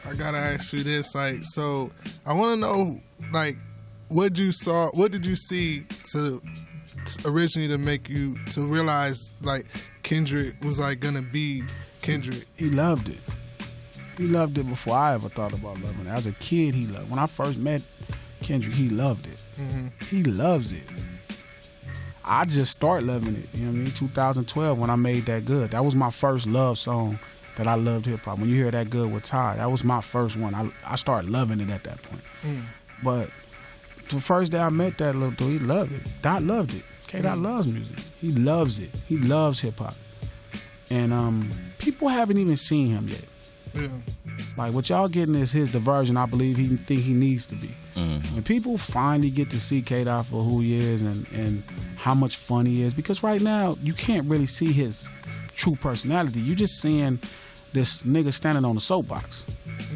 I gotta ask you this. Like, so I want to know, like, what did you see to originally to make you to realize like Kendrick was like gonna be Kendrick? He loved it. He loved it before I ever thought about loving it. As a kid, he loved it. When I first met Kendrick, he loved it. Mm-hmm. He loves it. I just started loving it, you know what I mean? 2012 when I made That Good. That was my first love song that I loved hip-hop. When you hear That Good with Ty, that was my first one. I started loving it at that point. But the first day I met that little dude, he loved it. Dot loved it. K-Dot loves music. He loves it. He loves hip-hop. And people haven't even seen him yet. Yeah. Like, what y'all getting is the version I believe he think he needs to be. Mm-hmm. When people finally get to see K-Dot for who he is and how much fun he is, because right now you can't really see his true personality. You just seeing this nigga standing on the soapbox.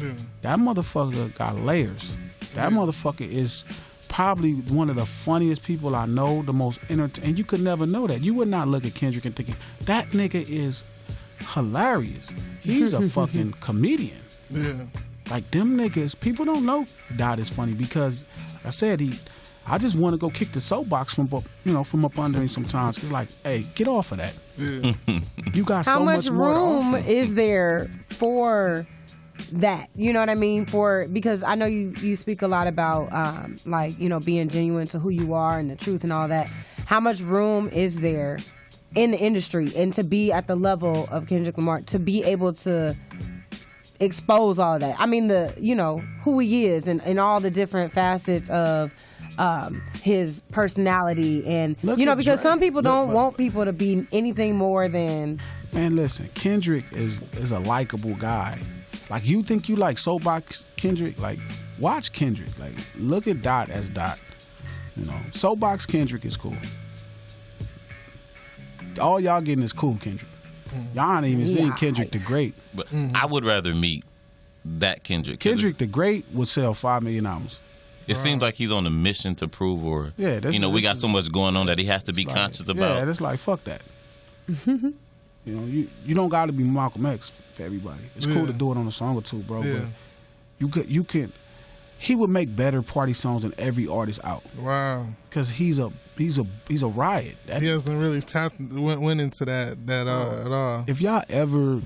Yeah. That motherfucker got layers. That motherfucker is probably one of the funniest people I know, the most and you could never know that. You would not look at Kendrick and thinking, that nigga is hilarious. He's a fucking comedian. Yeah. Like, them niggas, people don't know Dot is funny because, like I said, I just want to go kick the soapbox from up under him sometimes. Cause like, hey, get off of that. Yeah. You got so much more to offer. How much room is there for that? You know what I mean? Because I know you speak a lot about like, you know, being genuine to who you are and the truth and all that. How much room is there in the industry and to be at the level of Kendrick Lamar, to be able to expose all of that? I mean, who he is and all the different facets of his personality, and because some people don't want people to be anything more than. Man, listen, Kendrick is a likable guy. Like, you think you like soapbox Kendrick? Like, watch Kendrick. Like, look at Dot as Dot. You know, soapbox Kendrick is cool. All y'all getting is cool Kendrick. Y'all ain't even seen Kendrick the Great. But I would rather meet that Kendrick. Kendrick the Great would sell 5 million albums. It seems like he's on a mission to prove, or we got so much going on that he has to be conscious about. Yeah, it's like, fuck that. You know, you don't got to be Malcolm X for everybody. It's cool to do it on a song or two, bro. Yeah. But you can. He would make better party songs than every artist out. Wow. Because he's a riot. He hasn't really went into that at all. If y'all ever,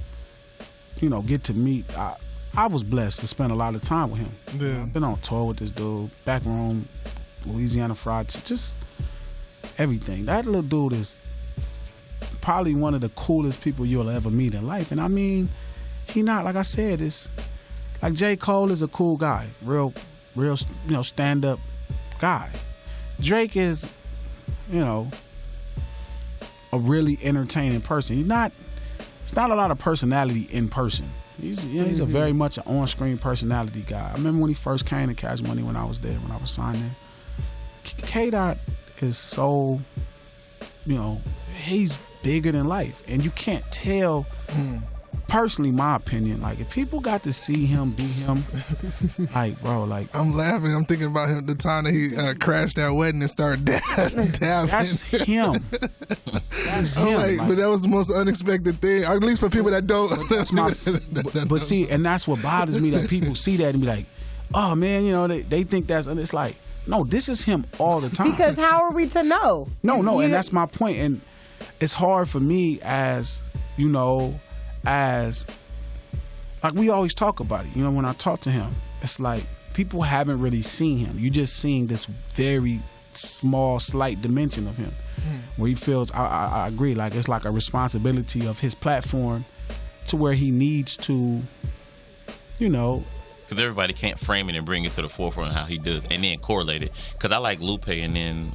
get to meet, I was blessed to spend a lot of time with him. Yeah. I've been on tour with this dude, back room, Louisiana Fried, just everything. That little dude is probably one of the coolest people you'll ever meet in life. And I mean, he not, like I said, it's like J. Cole is a cool guy, real, stand-up guy. Drake is, a really entertaining person. It's not a lot of personality in person. He's a very much an on-screen personality guy. I remember when he first came to Cash Money when I was there, when I was signed there. K-Dot is so, he's bigger than life. And you can't tell, personally, my opinion, like, if people got to see him be him, like, bro, like... I'm laughing. I'm thinking about him the time that he crashed that wedding and started dabbing. That's him. That's him. Like, but that was the most unexpected thing, at least for people that don't. But see, and that's what bothers me, that people see that and be like, oh, man, they think that's... And it's like, no, this is him all the time. Because how are we to know? No, and that's my point. And it's hard for me as, as, like, we always talk about it, when I talk to him, it's like people haven't really seen him. You just seeing this very small, slight dimension of him, where he feels, I agree, like it's like a responsibility of his platform to where he needs to, because everybody can't frame it and bring it to the forefront of how he does, and then correlate it. Because I like Lupe, and then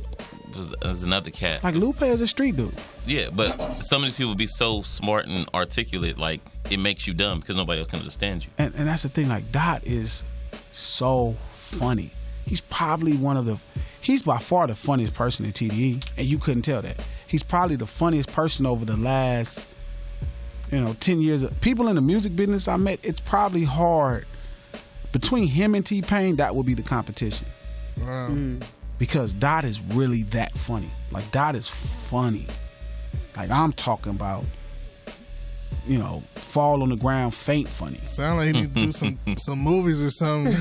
there's another cat. Like, Lupe is a street dude. Yeah, but some of these people be so smart and articulate, like, it makes you dumb because nobody else can understand you. And that's the thing, like, Dot is so funny. He's probably he's by far the funniest person in TDE, and you couldn't tell that. He's probably the funniest person over the last, 10 years. People in the music business I met, it's probably hard. Between him and T-Pain, that would be the competition. Wow. Because Dot is really that funny. Like, Dot is funny. Like, I'm talking about fall on the ground faint funny. Sound like he need to do some movies or something.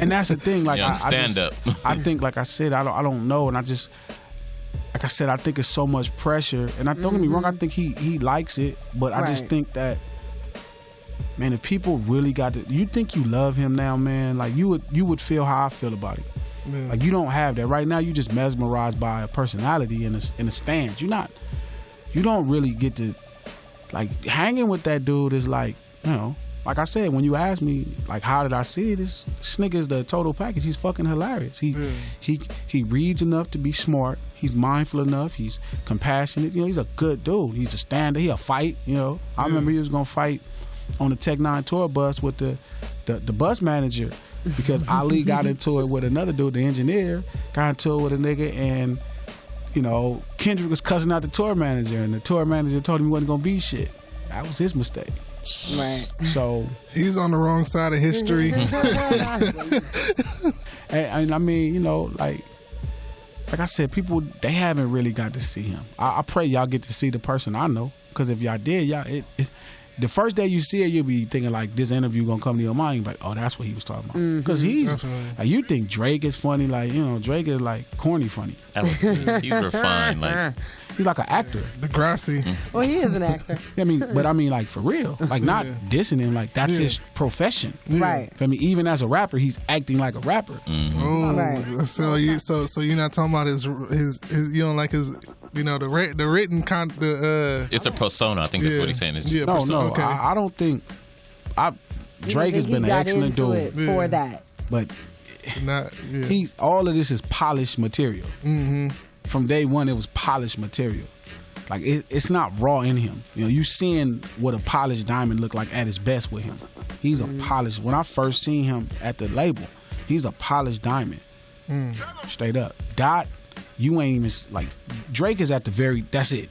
And that's the thing. Like stand up. I think, like I said, I don't know, and I just, like I said, I think it's so much pressure. And don't get me wrong, I think he likes it, but I just think that, man, if people really got to, you think you love him now, man, like you would feel how I feel about it. Yeah. Like you don't have that right now. You just mesmerized by a personality in a stance. You don't really get to, like, hanging with that dude is like, like I said, when you ask me, like, how did I see it? This nigga is the total package. He's fucking hilarious. He reads enough to be smart. He's mindful enough. He's compassionate. He's a good dude. He's a standard. He'll fight. I remember he was gonna fight on the Tech 9 tour bus with the bus manager because Ali got into it with another dude, the engineer, got into it with a nigga, and Kendrick was cussing out the tour manager, and the tour manager told him he wasn't gonna be shit. That was his mistake. Right. So he's on the wrong side of history. and I mean, like I said, people, they haven't really got to see him. I pray y'all get to see the person I know, because if y'all did, the first day you see it, you'll be thinking like this interview gonna come to your mind, like, oh, that's what he was talking about. Because he's like, you think Drake is funny, like Drake is like corny funny. He's refined, like he's like an actor. Degrassi. Well, he is an actor. I mean, like for real, like not dissing him, like that's his profession. Right. I mean, even as a rapper, he's acting like a rapper. Oh, right. So you're not talking about his you don't like his the written it's a persona. I think that's what he's saying. Yeah, no, okay. I don't think. Drake has been an excellent dude for that, but not. Yeah. He's all of this is polished material. From day one, it was polished material. Like it's not raw in him. You seeing what a polished diamond look like at his best with him. He's a polished. When I first seen him at the label, he's a polished diamond. Straight up. Dot, you ain't even like. Drake is at the very. That's it.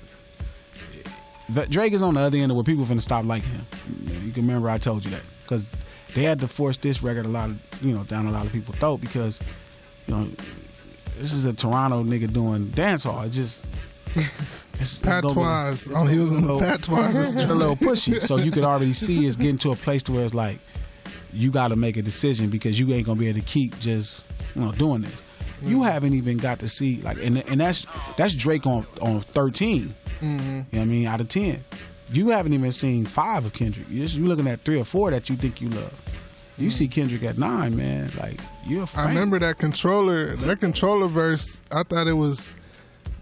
Drake is on the other end of where people finna stop liking him. You can remember I told you that, because they had to force this record down a lot of people's throat, because this is a Toronto nigga doing dancehall. It's patois. He was in patois. It's a little pushy, so you could already see it's getting to a place to where it's like you got to make a decision, because you ain't gonna be able to keep just doing this. You haven't even got to see and that's Drake on 13. You know what I mean? Out of 10, you haven't even seen 5 of Kendrick. You're looking at 3 or 4 that you think you love. You see Kendrick at 9, man. Like, you're a fan. I remember that controller verse. I thought it was.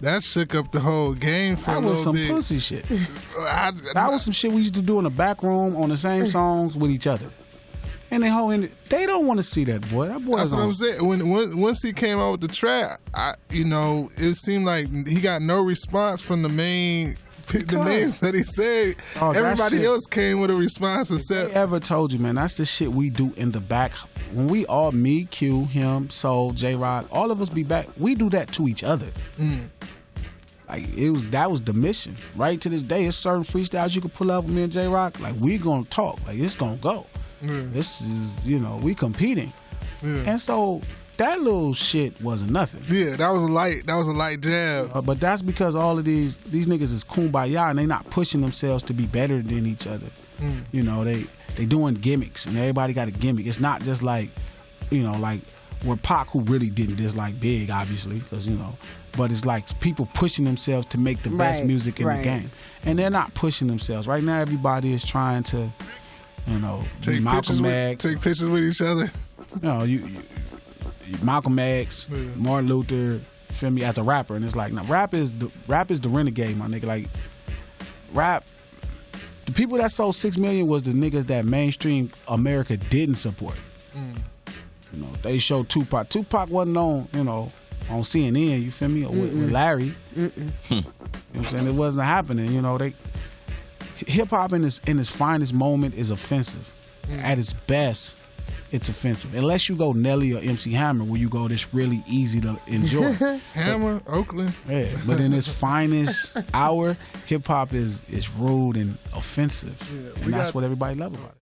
That shook up the whole game for a little bit. That was some pussy shit. That was some shit we used to do in the back room on the same songs with each other. And they don't want to see that boy. That boy. That's what I'm saying. Once he came out with the track, it seemed like he got no response from the names that he said. Everybody else came with a response except. If they ever told you, man, that's the shit we do in the back. When we all, me, Q, him, Soul, J-Rock, all of us be back. We do that to each other. Like that was the mission. Right to this day, it's certain freestyles you can pull up with me and J-Rock. Like, we gonna talk. Like, it's gonna go. This is, we competing. And so that little shit wasn't nothing. Yeah, that was a light jab. But that's because all of these niggas is kumbaya, and they not pushing themselves to be better than each other. They doing gimmicks, and everybody got a gimmick. It's not just like, like where Pac, who really didn't dislike Big, obviously, because but it's like people pushing themselves to make the best music in the game, and they're not pushing themselves. Right now, everybody is trying to, take Malcolm X, take pictures with each other. Malcolm X, Martin Luther, feel me, as a rapper, and it's like, now rap is the renegade, my nigga. Like, rap, the people that sold 6 million was the niggas that mainstream America didn't support. They showed Tupac. Tupac wasn't on, on CNN, you feel me, or with Larry. You know what I'm saying? It wasn't happening. Hip hop in its finest moment is offensive. At its best, it's offensive. Unless you go Nelly or MC Hammer, where you go this really easy to enjoy. Hammer, Oakland. Yeah, but in its finest hour, hip hop is rude and offensive. And that's what everybody love about it.